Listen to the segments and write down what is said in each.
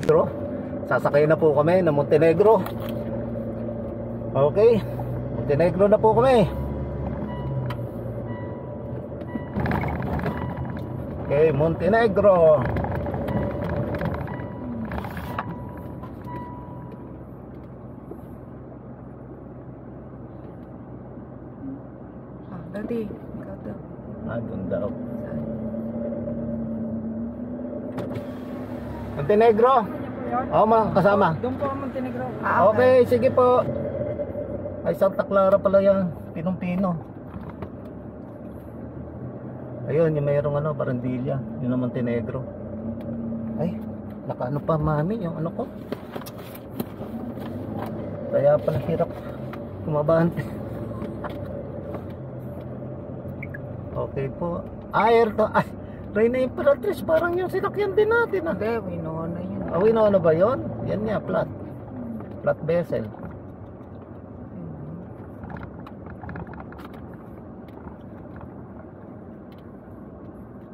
Montenegro. Sasakay na po kami ng Montenegro. Okay, Montenegro na po kami. Okay, Montenegro. Dati, ikaw daw. Doon daw. Montenegro? Oo, kasama. Doon po ang Montenegro. Okay, sige po. Ay, Santa Clara pala yan. Pinong-pino. Ayun, yung mayroong Barandilla. Yun ang Montenegro. Ay, nakaano pa mami yung ano ko. Kaya pala hirap kumabahan. Okay po. Air to. Ay, Reina Imperatriz. Parang yung sinakyan din natin. Hindi, Winona yun. Winona ba yun? Yan nga, flat. Flat vessel.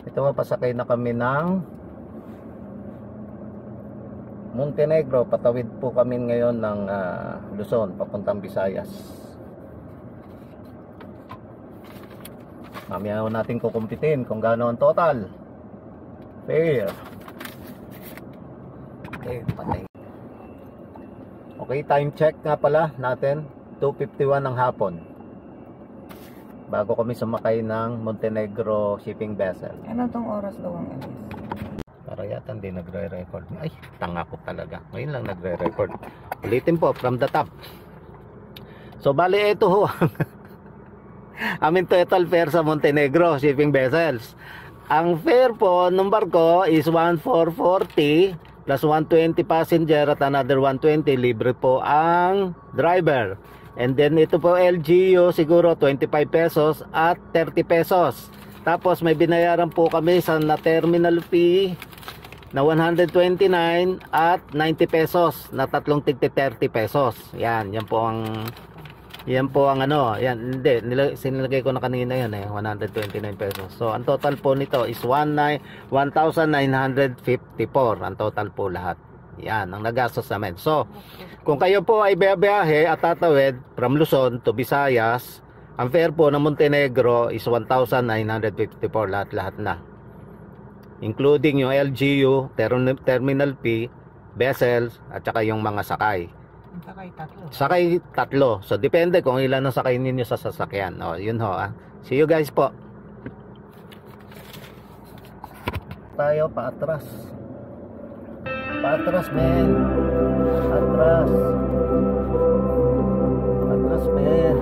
Ito pasakay na kami ng Montenegro. Patawid po kami ngayon ng Luzon, papuntang Visayas. Mamaya natin kukumpitin kung gaano ang total fare. Okay, patay. Okay, time check nga pala natin, 2:51 ng hapon, bago kami sumakay ng Montenegro shipping vessel. Ano tong oras daw ang alis? Para yata hindi nagre-record. Ay, tanga ko talaga. Ngayon lang nagre-record. Ulitin po from the top. So bali ito ho aming total fare sa Montenegro shipping vessels. Ang fare po ng barko is 1,440 plus 120 passenger at another 120. Libre po ang driver. And then ito po LGU siguro 25 pesos at 30 pesos. Tapos may binayaran po kami sa na terminal fee na 129 at 90 pesos na tatlong tigti 30 pesos. Yan po ang hindi, sinilagay ko na kanina yan 129 pesos. So ang total po nito is 1,954 ang total po lahat. Yan ang nagastos namin. So kung kayo po ay biyahe at tatawid from Luzon to Visayas, ang fare po ng Montenegro is 1,954 lahat na, including yung LGU, terminal fee, vessels at saka yung mga sakay. Sakay tatlo. So depende kung ilan ang sakay ninyo sa sasakyan. Yun ho. See you guys po. Tayo paatras. Paatras men. Atras. Atras men.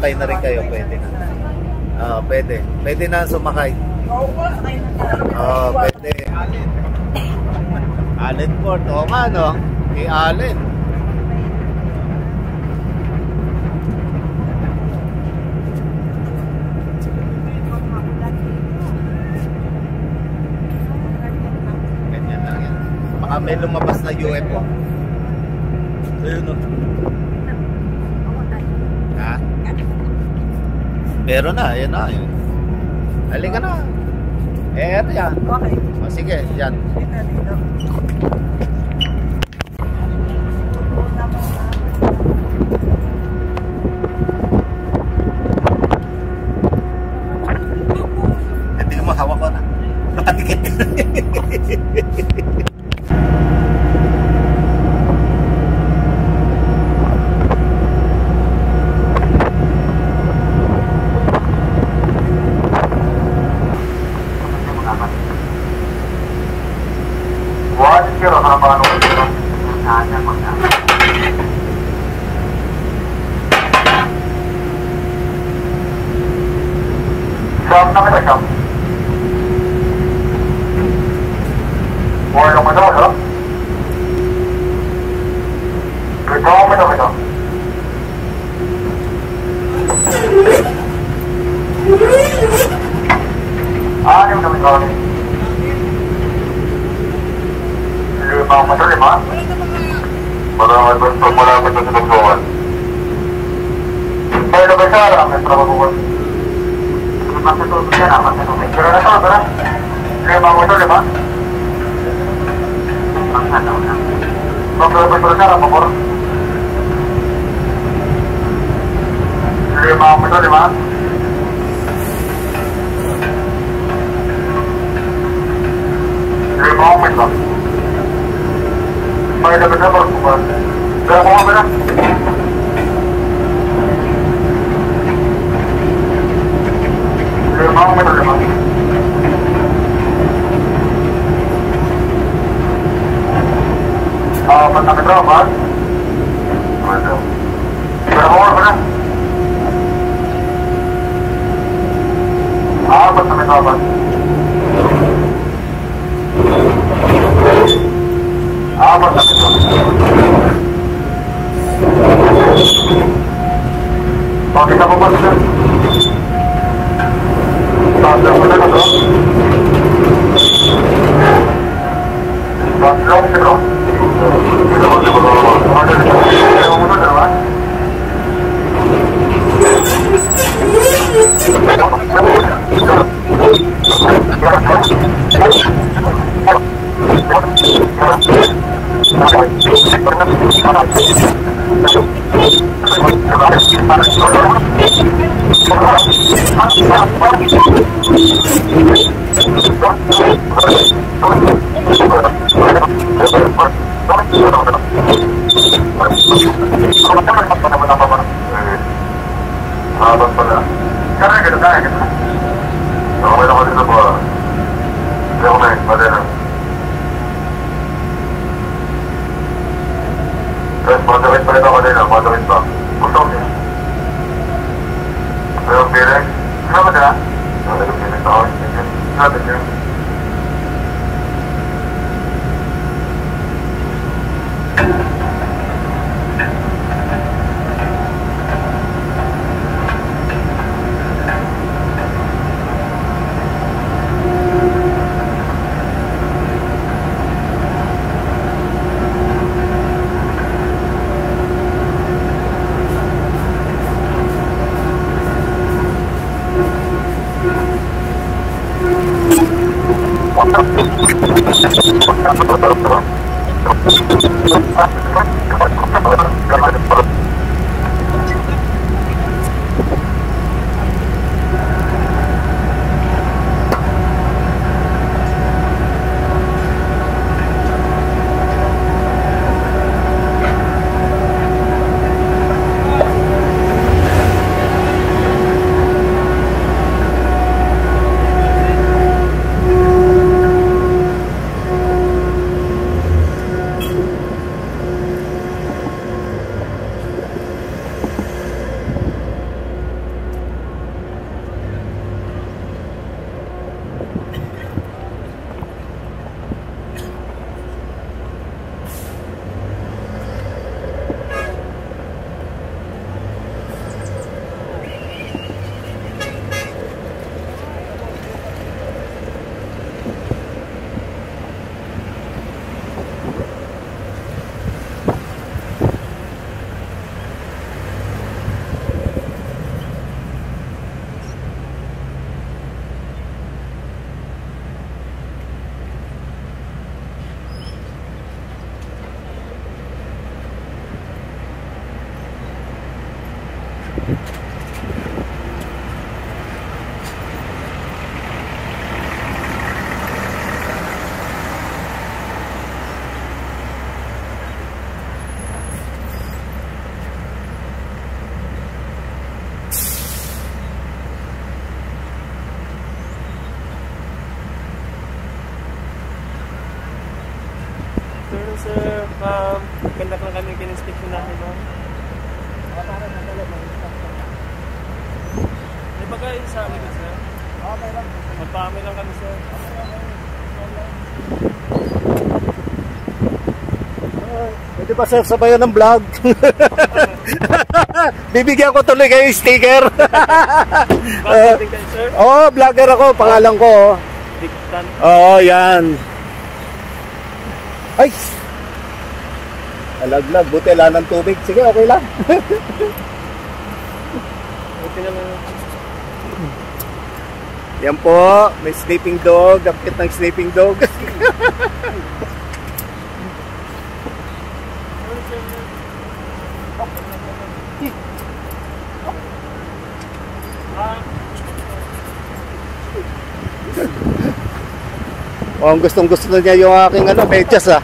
sumakay na rin kayo, pwede na. Pwede. Pwede na sumakay. Pwede. Allen Port. Oo nga, no? Kay Allen. Ganyan lang yan. Baka may lumabas na UFO. Ayun, no? Ha? Pero na, ayan na. Halika na. Yan. Okay. Sige, yan. Dito. Hindi mo hawak ko na. Nakatikit. Stop na kita, stop. Wala mo daw, no? Ito mo daw ito. Ano yung namin kawin? Lima mo ito, lima? Maraming gusto mo lang ito sa tagsuwan. Kaya na ba siya? May trabaho. Masatulog yan, masatulog. Pero na ito, tara. Lima mo ito, lima? Masatulog na. Magkabay siya, rapapor. Lima mo ito, lima? Lima mo ito. May dapat na pagkukuhan. Kaya mo nga ba na? Lima mo ito, lima? Apat na metro, ba? Ano? Kaya mo nga ba na? Apat na metro, ba? Apat na metro. Pakita mo ba sila? Tanda mo na ito. Tatlong metro. Ito mo ito mo. Ito mo ito naman. Habang pala. Karena kita tahu kan. Kalau kita kalau kita buat, dia main pada nak. Terus mantapin pada nak pada nak mantapin tak. Betul ni. Kalau pilih, kenapa tak? Kalau pilih tahu, kenapa tak? sir. Ganda lang kami kininspeksyon natin, no? May pagkain sa amin, sir. Okay lang. Magpaamin lang kami, sir. Pwede ba sir sabayan ng vlog? Bibigyan ko tuloy kayo yung sticker. Bakit din kayo, sir? Oo, vlogger ako, pangalan ko. Diktan. Oo, yan. Ay! Alaglag, buti wala ng tubig. Sige, okay lang. Buti naman. Yan po, may sleeping dog. Kapit ng sleeping dog. Oh, ang gustong gusto niya yung aking medyas ah.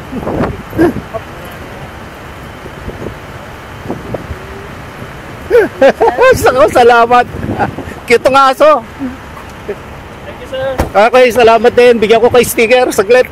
Salamat. Cute ng aso. Thank you, sir. Okay, salamat din. Bigyan ko kay sticker. Saglit.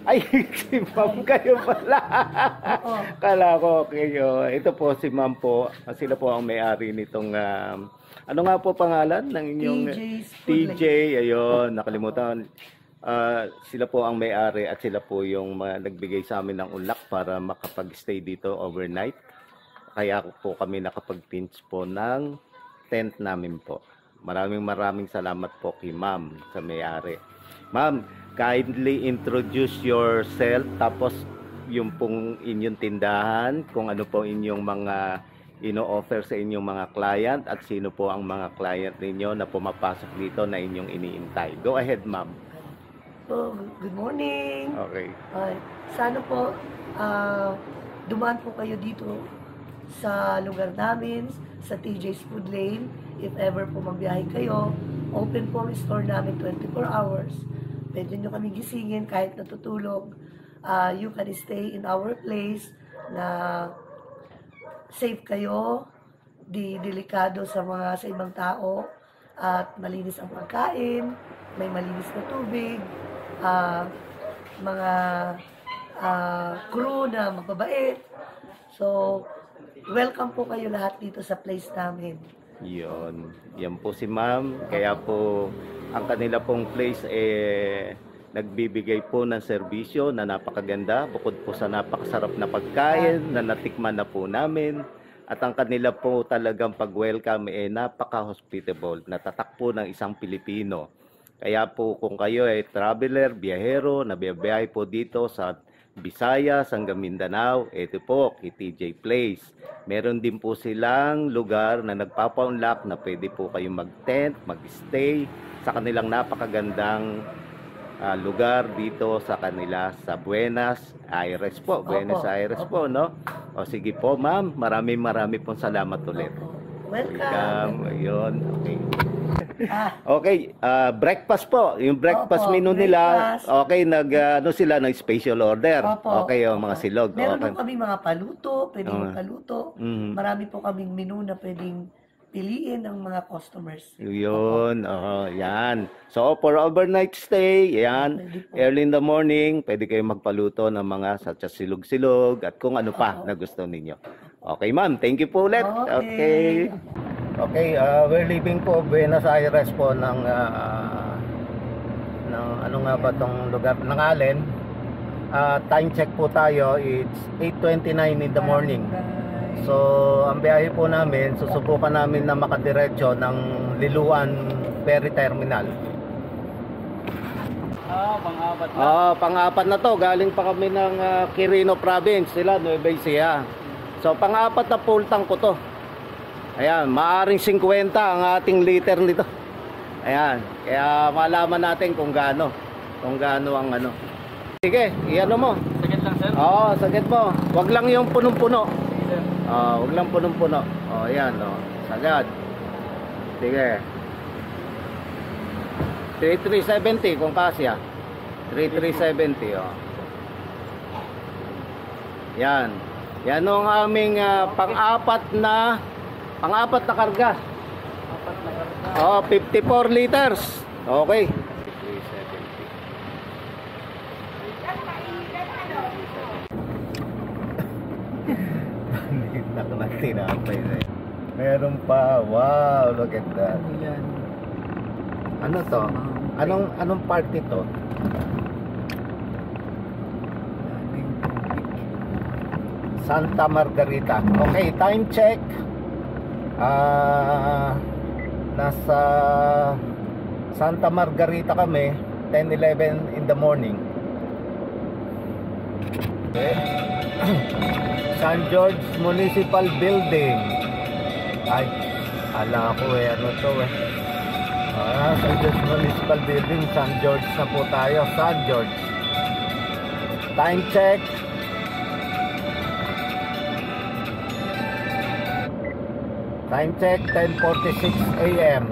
Ay, si ma'am kayo pala. Kala ko kayo. Ito po si ma'am po. Sila po ang may-ari nitong ano nga po pangalan ng inyong TJ. Ayun, nakalimutan. Sila po ang may-ari at sila po yung nagbigay sa amin ng ulak para makapag-stay dito overnight. Kaya po kami nakapag-pinch po ng tent namin po. Maraming salamat po kay ma'am sa may-ari. Ma'am, kindly introduce yourself, tapos yung pong inyong tindahan, kung ano po inyong mga ino-offer sa inyong mga client at sino po ang mga client ninyo na pumapasok dito na inyong iniintay. Go ahead, ma'am. So, good morning. Okay. Sana po dumaan po kayo dito sa lugar namin, sa TJ's Food Lane. If ever po magbiyahe kayo, open po ang store namin 24 hours. Pwede nyo kami gisingin kahit natutulog. You can stay in our place na safe kayo, di delikado sa ibang tao, at malinis ang pagkain, may malinis na tubig, mga crew na mababait. So, welcome po kayo lahat dito sa place namin. Yun. Yan po si ma'am. Kaya po ang kanila pong place nagbibigay po ng serbisyo na napakaganda. Bukod po sa napakasarap na pagkain na natikman na po namin. At ang kanila po talagang pag-welcome napaka-hospitable. Natatak po ng isang Pilipino. Kaya po kung kayo ay traveler, biyahero, nabiyahe po dito sa Visayas hanggang Mindanao, ito po, TJ Place. Meron din po silang lugar na nagpapa-unlock na pwede po kayong mag-tent, mag-stay sa kanilang napakagandang lugar dito sa kanila sa Buenos Aires po. Buenos Aires po, no? O sige po, ma'am. Marami pong salamat ulit. Welcome. Ayun, okay. Okay, breakfast po. Yung breakfast menu nila, okay, sila ng special order. Okay, yung mga silog. Meron okay. po kami mga paluto, pwedeng magpaluto. Marami po kaming menu na pwedeng piliin ng mga customers. Yun, yan. So, for overnight stay, yan, early in the morning, pwede kayo magpaluto ng mga such as silog-silog at kung ano pa na gusto ninyo. Okay, ma'am. Thank you po ulit. Okay. Okay, we're leaving po Buenos Aires po ng ano nga ba tong lugar ng Allen. Time check po tayo, it's 8:29 in the morning. So, ang biyahe po namin, susubukan namin na makadiretso ng Liloan Ferry Terminal. Pang-apat na. Pang-apat na to. Galing pa kami ng Quirino Province. Sila, Nueva Ecija. So, pang-apat na full tank ko to. Ayan, maaring 50 ang ating liter nito. Ayan, kaya malaman natin kung gaano. Kung gaano ang ano. Sige, iano mo. Sakit lang, sir. Oo, sagad mo. Wag lang yung punong-puno. Sir. Wag lang punong-puno. Ayan, sagad. Sige. 3370 kung kasya. 3370, Yan. Yan ang aming pang-apat na karga. 54 liters. Okay. 370. Tinapay na yun. Meron pa. Wow, look at that. Yan. Ano to? Anong part ito? Santa Margarita. Okay, time check. Nasa Santa Margarita kami, 10:11 in the morning. Okay. San George Municipal Building. Ay, ala ko ano to San George Municipal Building, San George na po tayo, San George. Time check. Time check, 10:46 AM.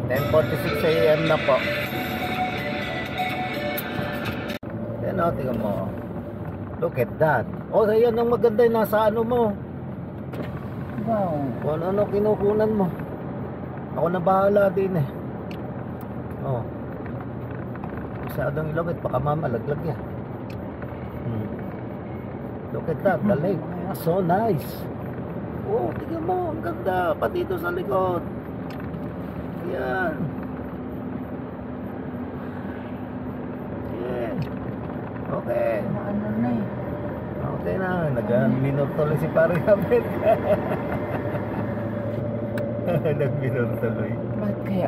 10:46 AM na po. Yan tingnan mo. Look at that. Ayan ang maganda yung nasa ano mo. Wow. Kung ano kinukunan mo. Ako na bahala din Masyadong ilawit, baka mamalaglag yan. Look at that, the lake. So nice. Tingnan mo, ang ganda. Pati ito sa likod. Yan. Yeah. Okay. Ano na eh. Okay na, nag-minor tuloy si Pare Abet. Nag-minor tuloy. Bakit kaya?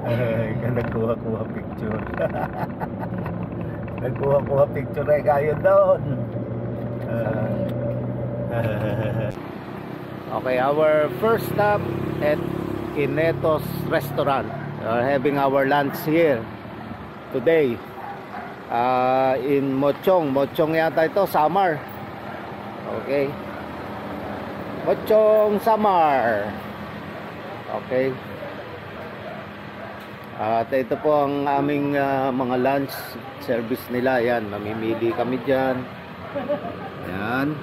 Nagkuha-kuha picture. Nagkuha-kuha picture kayo doon. Okay, our first stop at Kineto's Restaurant. We're having our lunch here today. In Mochong yata ito, Samar. Okay. Mochong Samar. Okay. At ito po ang aming mga lunch service nila. Yan, mamimili kami dyan. Yan.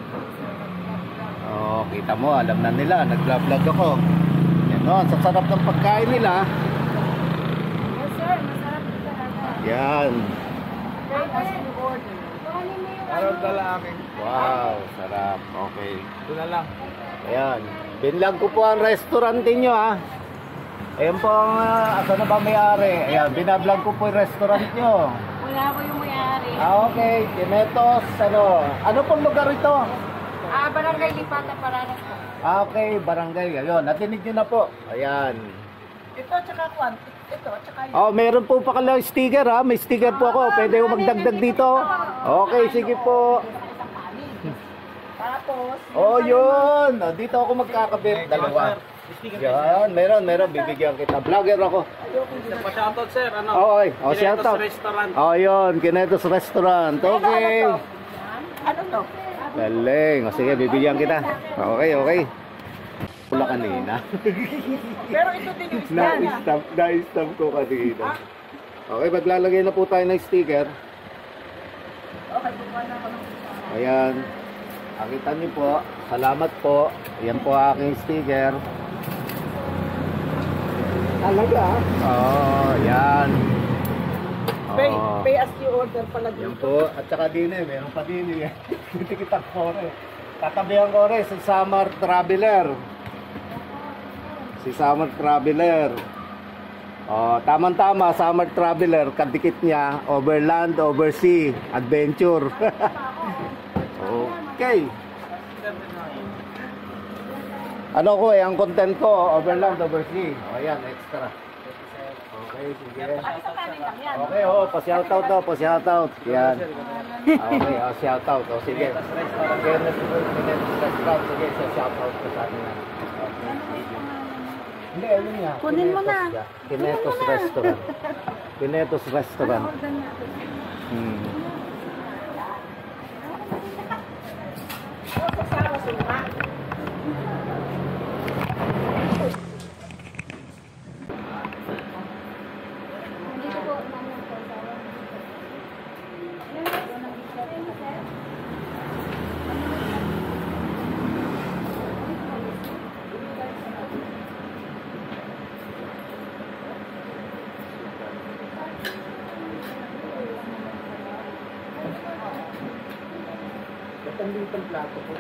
Kita mo, alam na nila, nag-vlog ako. Yan sa sarap ng pagkain nila. Yes sir, masarap po talaga. Yan. Parang lalaki. Wow, sarap. Okay. Ito na lang. Ayan. Binlog ko po ang restaurant ninyo Ayan po ang, asa na ba may-ari? Ayan, binablog ko po yung restaurant nyo. Wala ko yung mayari. Okay. Kinetos, ano pong lugar ito? Barangay Lipata, Paranas po. Okay, barangay. Ayun, natinig nyo na po. Ayan. Ito, tsaka kwan. Ito, tsaka yun. Meron po pa kala sticker May sticker po ako. Pwede ko magdagdag dito. Okay, sige po. Tapos, Yun. Dito ako magkakabit. Dalawa. Yan, meron. Bibigyan kita. Vlogger ako. Pa-shoutout, sir. Ano? Okay. Kinetos Shoutout. Restaurant. Yun. Kinetos Restaurant. Okay. ano to? Galing. Sige, bibigyan kita. Okay. Pula kanina. Pero ito din yung isda. Na-stamp ko kanina. Okay, maglalagay na po tayo ng sticker. Okay, bukuha na ako ng Ayan. Nakita niyo po. Salamat po. Ayan po aking sticker. Talaga? Yan. Pay as you order pala Yan dito. po. At saka din meron pa din Titikita ko Tatabihan ko si Summer Traveler. Si Summer Traveler. Tama-tama, Summer Traveler. Kadikit niya, Overland, Oversea, Adventure. Okay. Ano ko ang content ko, Overland, Oversea. Ayan, extra. Okay. Okay, sige. Ay, sa kanin lang yan. Okay, pa-shoutout daw, pa-shoutout. Yan. Okay, shoutout. Sige. Fairness to Restaurant. Sige, shoutout ko sa atin yan. Hindi, ayun nga. Kunin mo na. Kinetos Restaurant. Kinetos Restaurant. Itong plato po.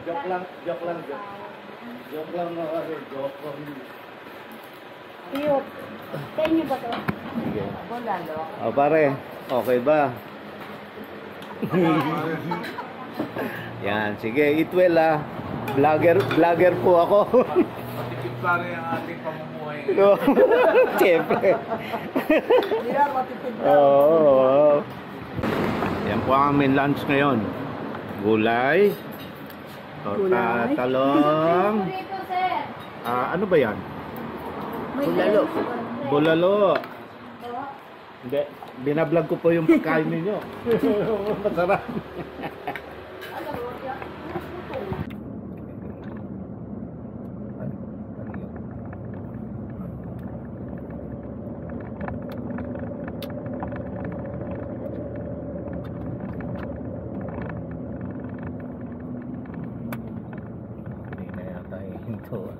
Joke lang. Joke lang kasi. Joke lang. Tiyok. Sa inyo ba to? Sige. Bulalo. Pare, okay ba? Yan, sige, eat well Vlogger po ako. Matipid pare ang ating pamumuhay. Siyempre. Hindi lang matipid lang. Oo. Yan po ang aming lunch ngayon. Gulay. Torta, talong. Dito, sir. Ano ba yan? Bulalo. Bulalo. Hindi. Binablog ko po yung pagkain ninyo. Masarap. Hindi na yata hinto.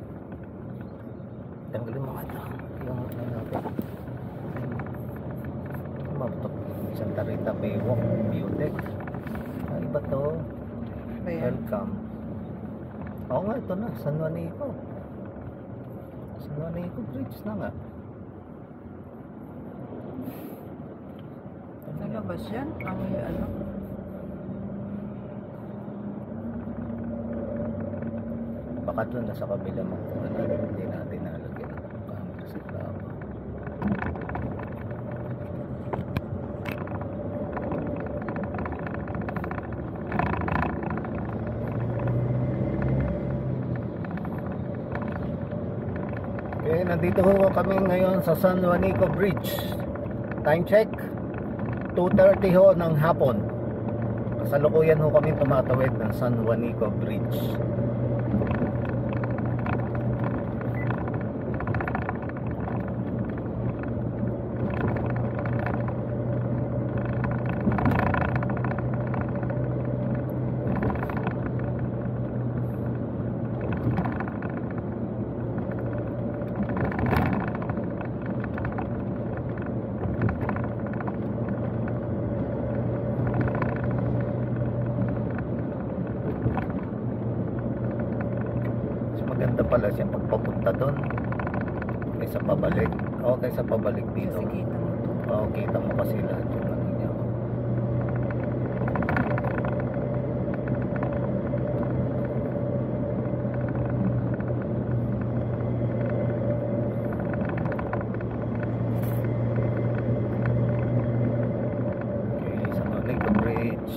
Tanggalin mo ito. Yung ano natin. Mabutok. Santa Rita Baywalk. Beauty. Iba to. Welcome. Oo nga, ito na. San Juanico. San Juanico Bridge na nga. Sa labas yan? Ang ano? Baka doon na sa kabila mo kung ano, hindi natin nalagyan ng camera sa tama. Okay, nandito ho kami ngayon sa San Juanico Bridge. Time check 2:30 ho ng hapon. Kasalukuyan ho kami tumatawid ng San Juanico Bridge. Maganda pala siya pagpapunta doon kaysa pabalik. Kaysa pabalik dito. Kasi kita mo to. Kita mo kasi lahat yung ano niya. Okay, San Juanico Bridge.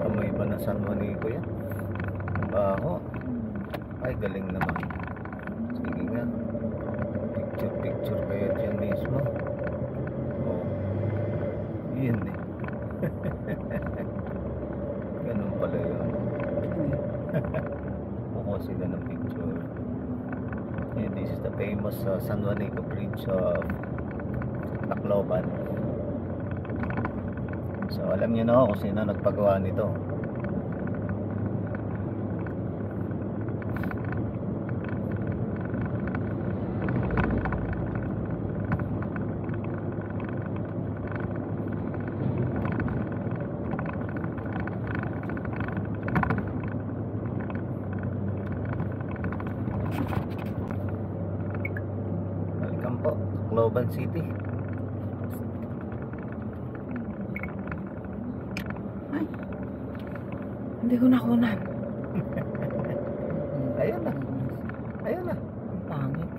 Amoy ba na San Juanico yan? Baho. Ay, galing naman. Sige nga. Picture kayo dyan mismo. Yun eh. Ganun pala yun. Kukuha sila ng picture. And this is the famous San Juanico Bridge of Tacloban. So alam niyo na kung sino nagpagawa nito. Tacloban City. Ay, hindi ko nakunan. Ayan na. Ayan na. Pangit.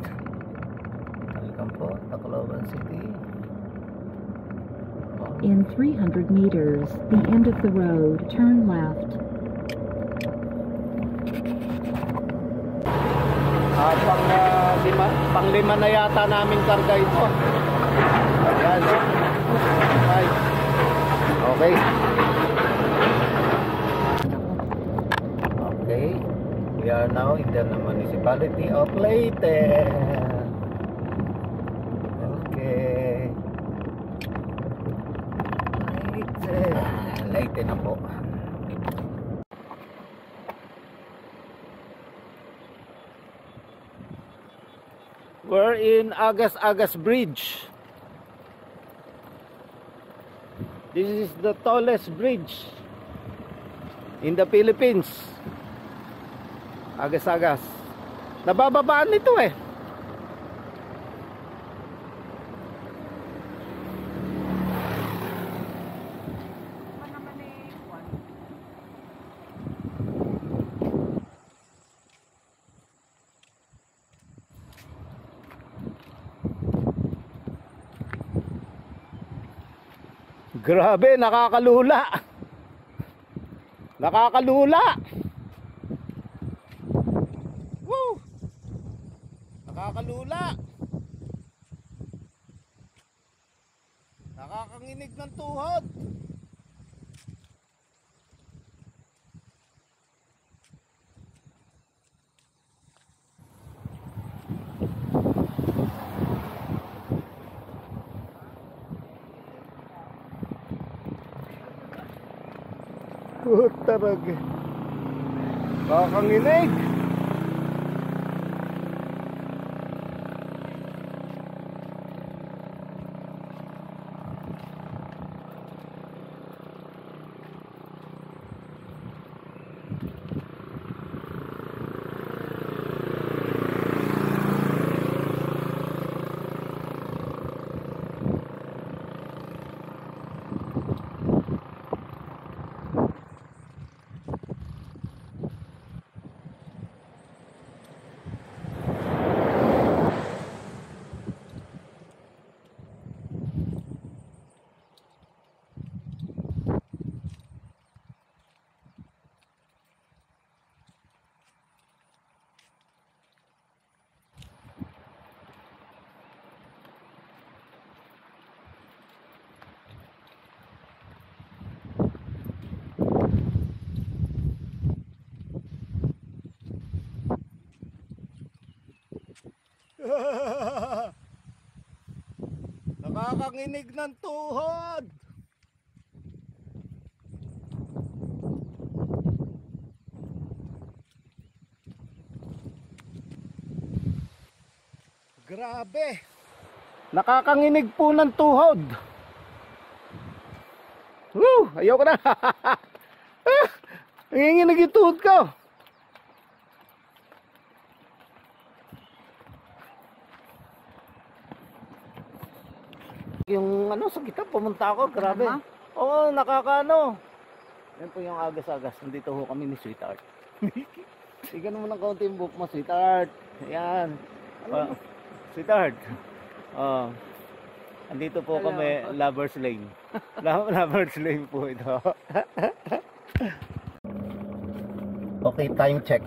Welcome po, Tacloban City. In 300 meters, the end of the road, turn left. Pang-lima na yata namin karga ito. Ayan. Okay. Okay. Okay. We are now in the municipality of Leyte. Okay. Leyte na po. We're in Agas Bridge. This is the tallest bridge in the Philippines. Agas. Nabababaan nito eh. Grabe, nakakalula. Nakakalula. Woo! Nakakalula. Nakakanginig ng tuhod. Tarag. Nakakanginig. Nakakanginig ng tuhod. Grabe. Nakakanginig po ng tuhod. Woo! Ayoko na. Nanginginig yung tuhod ko. Yung ano sa kita pumunta ako, grabe. Oo, nakakaano. Yan po yung Agas. Nandito ho kami ni Sweetheart. Sige naman ng kaunti yung book mo, Sweetheart. Ayan. Sweetheart. Andito po kami, Lovers Lane. Lovers Lane po ito. Okay, time check.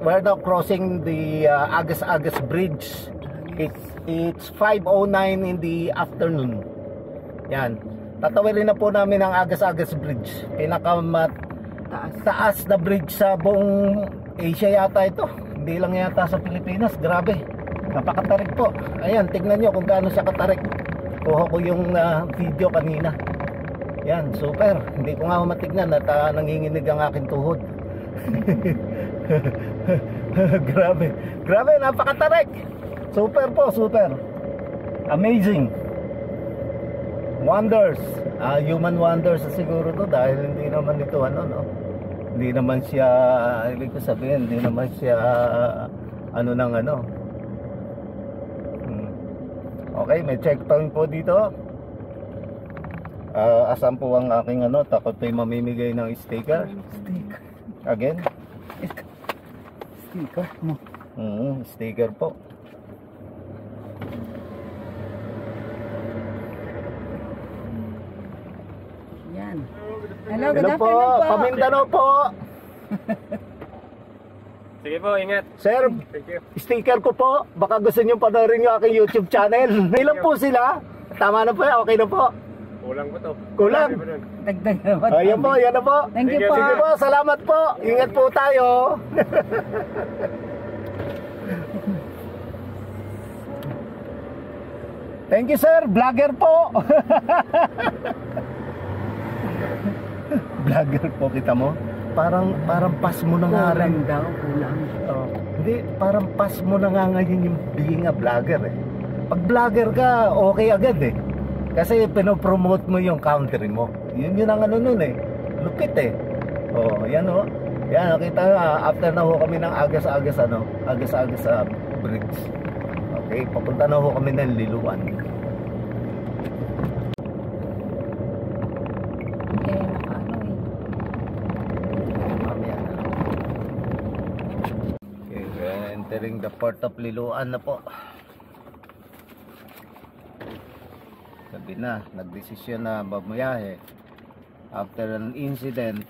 We're now crossing the Agas Bridge. It's 5:09 in the afternoon. Yan. Tatawirin na po namin ang Agas Bridge. Taas na bridge sa buong Asia yata ito. Hindi lang yata sa Pilipinas. Grabe. Napakatarik po. Ayan, tignan nyo kung gaano siya katarik. Kuha ko yung video kanina. Yan, super. Hindi ko nga matignan at nanginginig ang aking tuhod. Grabe, napakatarik. Super po, super. Amazing. Wonders. Human wonders siguro to dahil hindi naman ito hindi naman siya, ibig ko sabihin, hindi naman siya Okay, may checkpoint po dito. Asan po ang aking ano? Takot po yung mamimigay ng sticker. Sticker. Again? Sticker mo. Sticker po. Yan. Hello, good Hello po, afternoon po. Pamindanao po. Sige po, ingat. Sir, Thank you. sticker ko po. Baka gusto nyo panoorin yung aking YouTube channel. Ilan po sila? Tama na po, okay na po. Kulang po to. Kulang. Sabi mo nun. Dagdag naman. Ayan po, yan na po. Thank you po. Sige po, salamat po. Ingat po tayo. Thank you sir, vlogger po. Vlogger po kita mo. Parang pass mo na nga rin. Kulang daw, kulang. Oh, hindi, parang pass mo na nga ngayon yung being a vlogger eh. Pag vlogger ka, okay agad eh. Kasi pinopromote mo yung country mo. Yun ang ano nun eh. Lupit eh. Oh, yan oh. Yan, nakita nga, after na ho kami ng agas-agas sa bridge. Okay, papunta na ho kami ng Liluan. Eh, nakaano eh. Mamaya na. Okay, we're entering the port of Liluan na po. Sabi na, nagdesisyon na babuyahe. After an incident,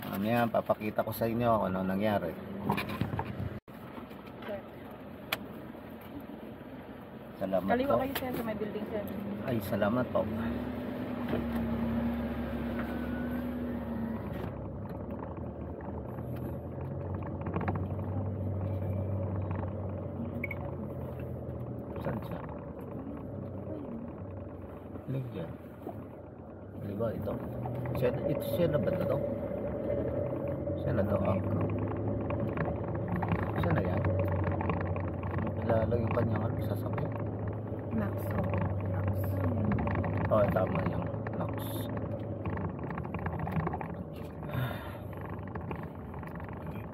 mamaya papakita ko sa inyo kung ano nangyari. Salamat Kaliwa po. kayo sir sa may building sir. Ay, salamat po. Saan siya? Alin dyan? Di ba ito? Siya na ba ito? Siya na ito. Siya na yan. Kilala yung kanyang ano, sasakyan. Max. Oh, tama yung Nox.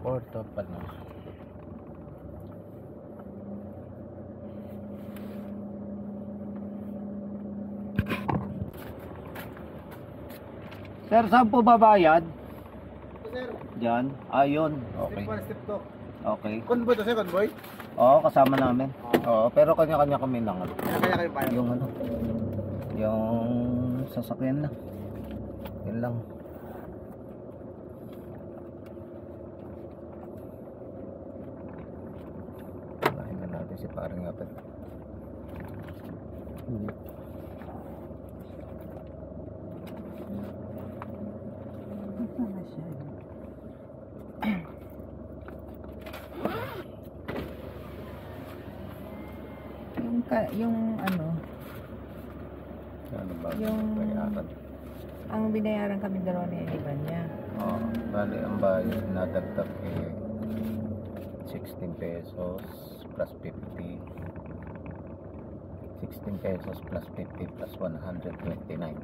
Porto pala. Sir, saan po babayad? Sir, Diyan. Ayun. Okay. step 1, step 2. Okay. Convoy to sir, convoy? Oo, kasama namin. Oo, pero kanya-kanya kami lang. Ano. Kaya kayo pa. Yung ano, yung sasakyan lang. Yun lang. Lahin na natin si parang apet. Hindi. Ito na siya. Yung ano, Ano ba? Yung- Bayaran. ang binayaran kami dalawa ni Ivan niya. Oo, bali ang bayad nadagdag eh 16 pesos plus 50. 16 pesos plus 50 plus 129.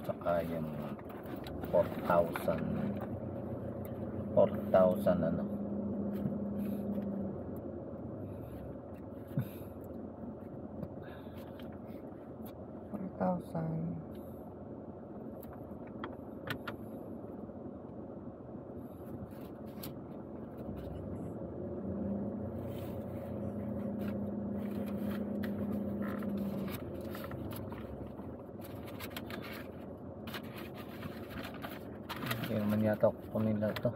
Saka yung 4,000 ano. $4,000. Hindi naman yata kukunin lahat to.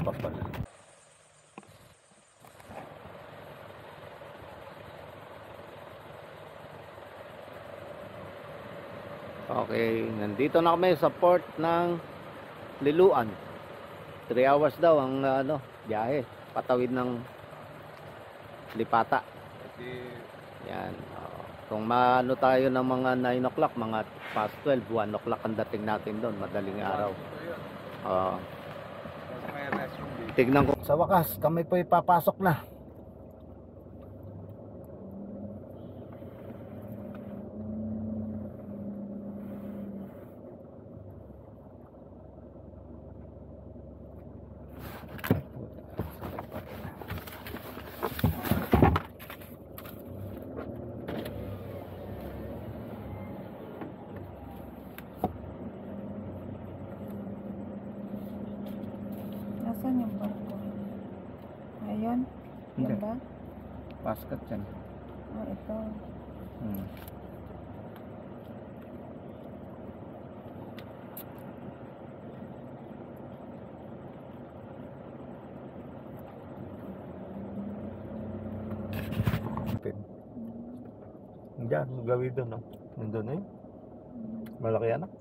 pa pala. Okay, nandito na kami sa port ng Liloan. 3 hours daw ang biyahe, patawid ng Lipata. Yan. Kung maano tayo ng mga 9 o'clock, mga past 12, 1 o'clock ang dating natin doon, madaling araw. Tignan ko. Sa wakas, kami po ipapasok na. Nasaan yung barko? Ayun? Hindi. Yan ba? Paskat yan. Ah, ito. Diyan, gawin doon, no? Nandun na yun. Malaki yan, no?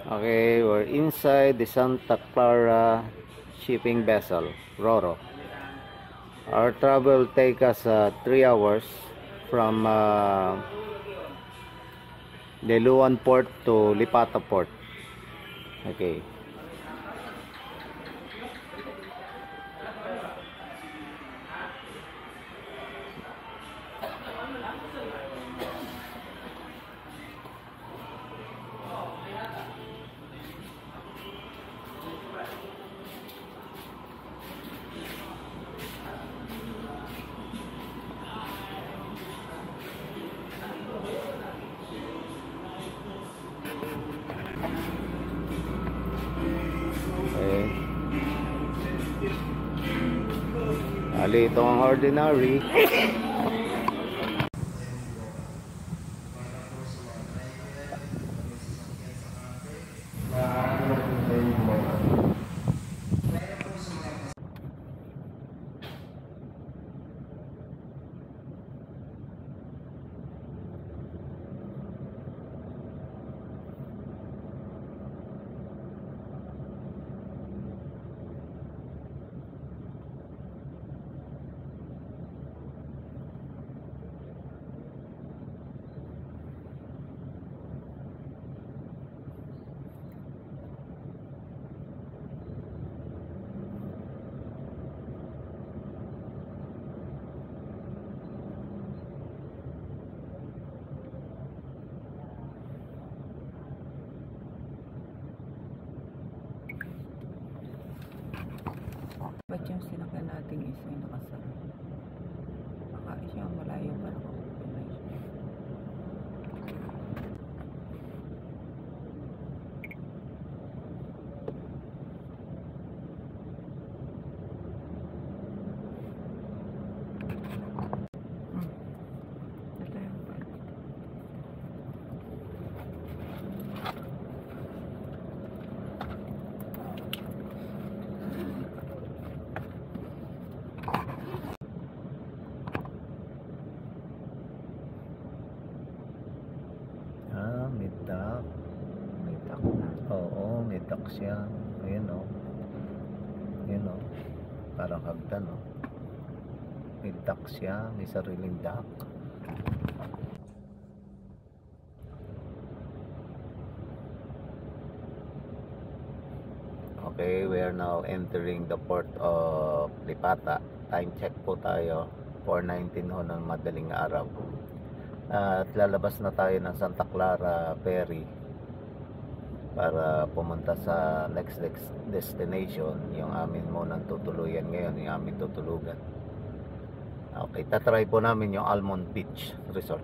Okay, we're inside the Santa Clara shipping vessel, Roro. Our travel will take us 3 hours from Liloan Port to Lipata Port. Okay. Ali, ito ang ordinary. Ba't yung sinakyan nating isa yung nakasara? Baka siya malayo pa ako. Ito yung barko. duck. May tak na. Oo, may duck siya. Ayan o. Ayan o. Parang hagdan o. May duck siya. May sariling duck. Okay, we are now entering the port of Lipata. Time check po tayo. 4:19 ho ng madaling araw. At lalabas na tayo ng Santa Clara Ferry para pumunta sa next destination, yung amin munang tutuluyan ngayon, yung amin tutulugan. Okay, tatry po namin yung Almond Beach Resort.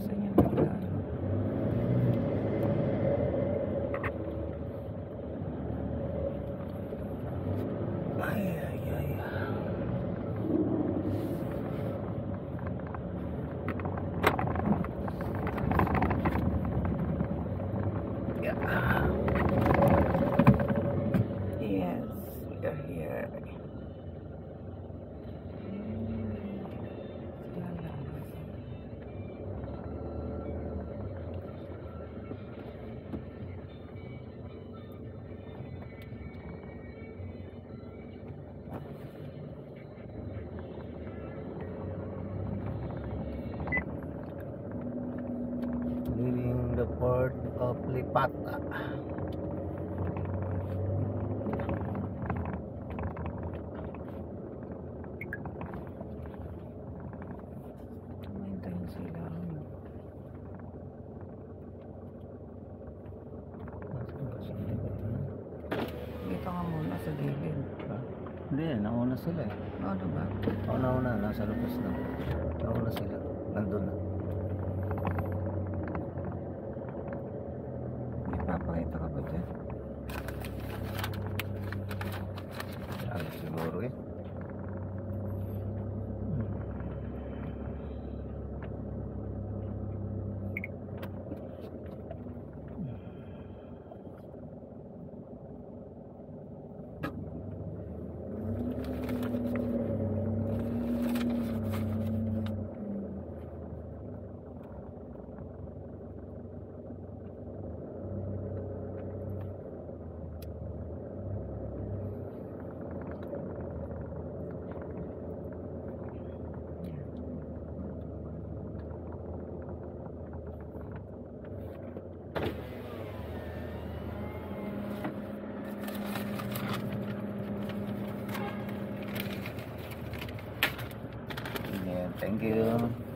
Saan yung nagdaan? Ay, ay, ay. Yeah. Yes, we are here. Leaving the port of Lipata. Maintayin sila. Dito ka muna sa gilid. Hindi, nauna sila eh. Ano ba? Nauna, nasa labas na. Nauna sila. Nandun na. May papakita ka ba dyan? Ano siguro eh. Thank you.